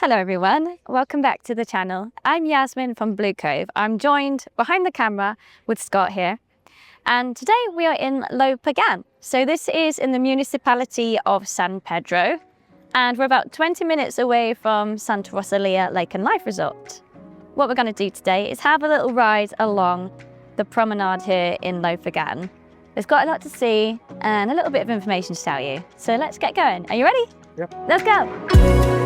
Hello everyone, welcome back to the channel. I'm Yasmin from BluCove. I'm joined behind the camera with Scott here. And today we are in Lo Pagan. So this is in the municipality of San Pedro. And we're about 20 minutes away from Santa Rosalia Lake and Life Resort. What we're going to do today is have a little ride along the promenade here in Lo Pagan. It's got a lot to see and a little bit of information to tell you. So let's get going. Are you ready? Yep. Let's go.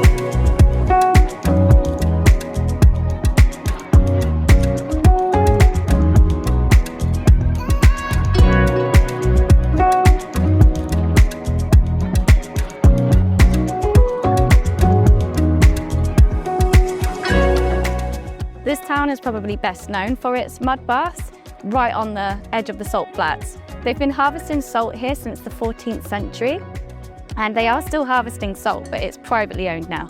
This town is probably best known for its mud baths right on the edge of the salt flats. They've been harvesting salt here since the 14th century, and they are still harvesting salt, but it's privately owned now.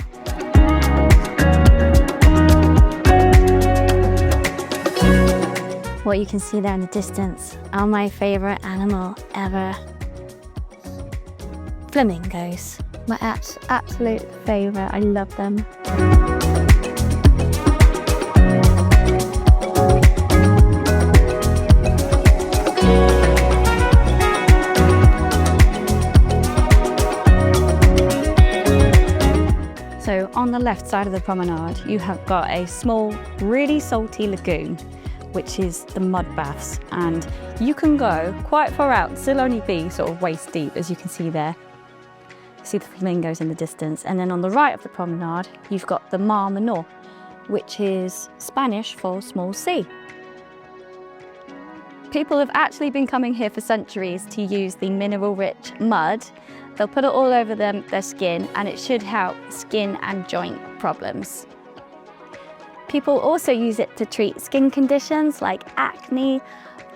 What you can see there in the distance are my favorite animal ever. Flamingos. My absolute favorite. I love them. So on the left side of the promenade, you have got a small, really salty lagoon, which is the mud baths. And you can go quite far out, still only be sort of waist deep, as you can see there. See the flamingos in the distance. And then on the right of the promenade, you've got the Mar Menor, which is Spanish for small sea. People have actually been coming here for centuries to use the mineral-rich mud. They'll put it all over their skin, and it should help skin and joint problems. People also use it to treat skin conditions like acne,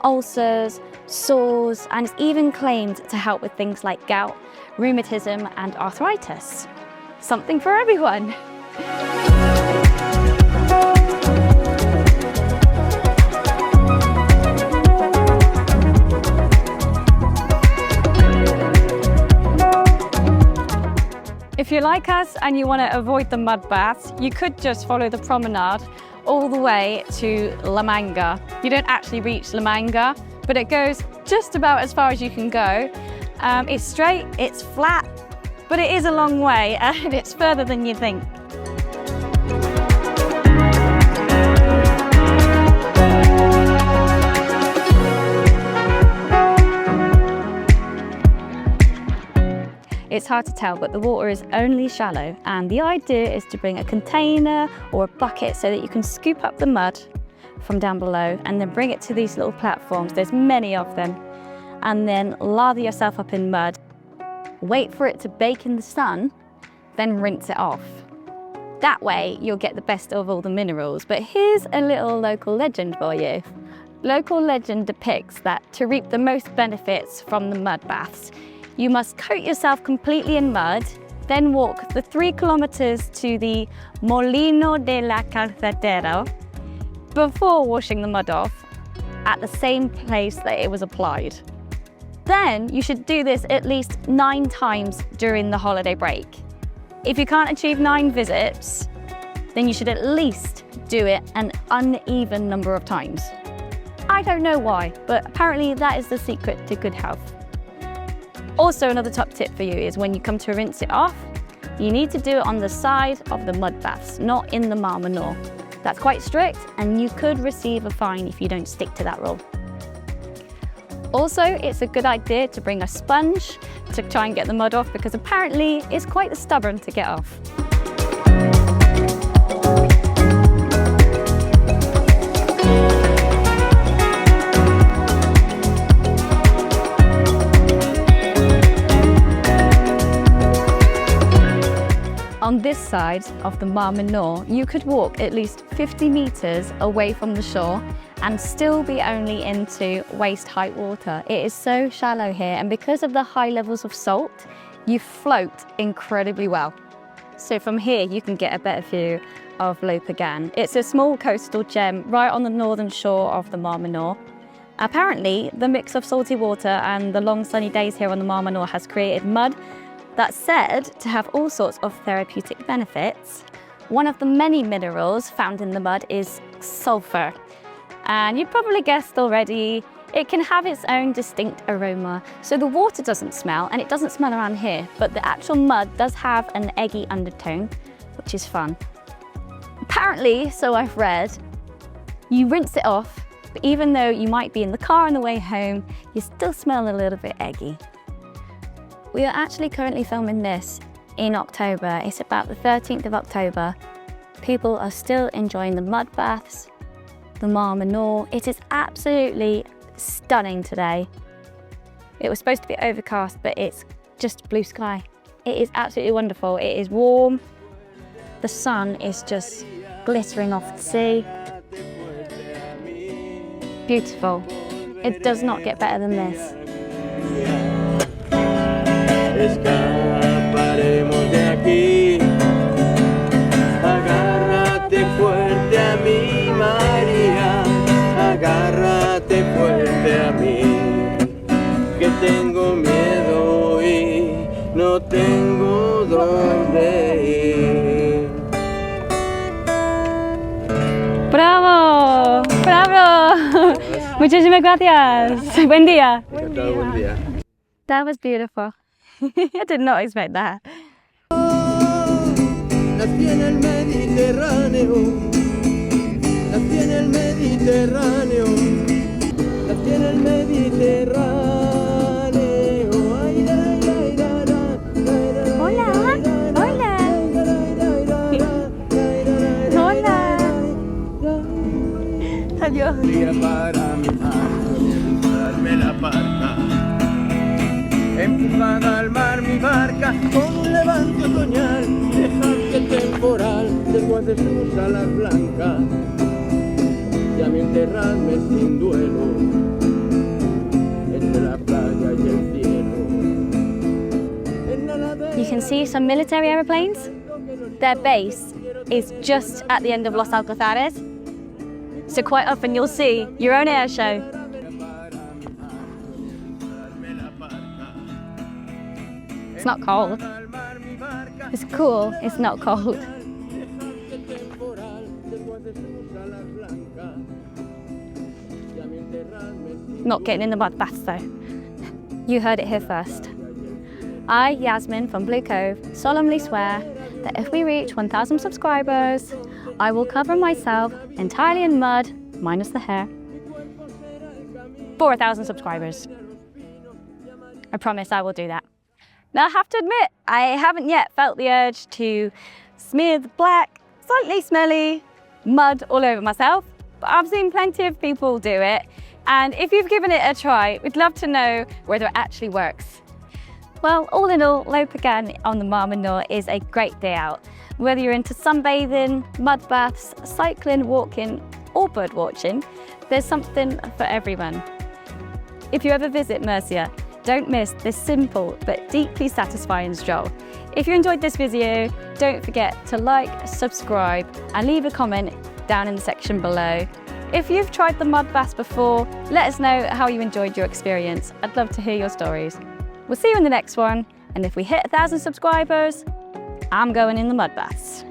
ulcers, sores, and it's even claimed to help with things like gout, rheumatism, and arthritis. Something for everyone. If you're like us and you want to avoid the mud baths, you could just follow the promenade all the way to La Manga. You don't actually reach La Manga, but it goes just about as far as you can go. It's straight, it's flat, but it is a long way and it's further than you think. It's hard to tell, but the water is only shallow, and the idea is to bring a container or a bucket so that you can scoop up the mud from down below and then bring it to these little platforms. There's many of them. And then lather yourself up in mud, wait for it to bake in the sun, then rinse it off. That way you'll get the best of all the minerals. But here's a little local legend for you. Local legend depicts that to reap the most benefits from the mud baths, you must coat yourself completely in mud, then walk the 3 kilometers to the Molino de la Calzadera before washing the mud off at the same place that it was applied. Then you should do this at least 9 times during the holiday break. If you can't achieve 9 visits, then you should at least do it an uneven number of times. I don't know why, but apparently that is the secret to good health. Also, another top tip for you is when you come to rinse it off, you need to do it on the side of the mud baths, not in the Mar Menor. That's quite strict, and you could receive a fine if you don't stick to that rule. Also, it's a good idea to bring a sponge to try and get the mud off, because apparently it's quite stubborn to get off. On this side of the Mar Menor, you could walk at least 50 meters away from the shore and still be only into waist-height water. It is so shallow here, and because of the high levels of salt, you float incredibly well. So from here, you can get a better view of Lo Pagan. It's a small coastal gem right on the northern shore of the Mar Menor. Apparently, the mix of salty water and the long sunny days here on the Mar Menor has created mud that's said to have all sorts of therapeutic benefits, One of the many minerals found in the mud is sulfur. And you've probably guessed already, it can have its own distinct aroma. So the water doesn't smell, and it doesn't smell around here, but the actual mud does have an eggy undertone, which is fun. Apparently, so I've read, you rinse it off, but even though you might be in the car on the way home, you still smell a little bit eggy. We are actually currently filming this in October. It's about the 13th of October. People are still enjoying the mud baths, the Menor. It is absolutely stunning today. It was supposed to be overcast, but it's just blue sky. It is absolutely wonderful. It is warm. The sun is just glittering off the sea. Beautiful. It does not get better than this. Escaparemos de aquí. Agárrate fuerte a mí, María. Agárrate fuerte a mí. Que tengo miedo y no tengo dónde ir. ¡Bravo! ¡Bravo! Muchísimas gracias. Buen día. Encantado, buen día. That was beautiful. I did not expect that. Nací en el Mediterráneo, nací en el Mediterráneo, nací en el Mediterráneo. Hola, hola. Hola. Adiós. Día para mi barco, darme la barca. Empujada al mar mi barca con un levante otoñal, dejante temporal, después de sus alas blancas. Ya me enterradme sin duelo entre la playa y el cielo. You can see some military aeroplanes. Their base is just at the end of Los Alcazares. So quite often you'll see your own air show. It's not cold. It's cool, it's not cold. Not getting in the mud baths though. You heard it here first. I, Yasmin from BluCove, solemnly swear that if we reach 1,000 subscribers, I will cover myself entirely in mud, minus the hair, for 1,000 subscribers. I promise I will do that. Now I have to admit, I haven't yet felt the urge to smear the black, slightly smelly mud all over myself, but I've seen plenty of people do it. And if you've given it a try, we'd love to know whether it actually works. Well, all in all, Lo Pagan on the Menor is a great day out. Whether you're into sunbathing, mud baths, cycling, walking, or bird watching, there's something for everyone. If you ever visit Murcia, don't miss this simple but deeply satisfying stroll. If you enjoyed this video, don't forget to like, subscribe, and leave a comment down in the section below. If you've tried the mud baths before, let us know how you enjoyed your experience. I'd love to hear your stories. We'll see you in the next one, and if we hit 1,000 subscribers, I'm going in the mud baths.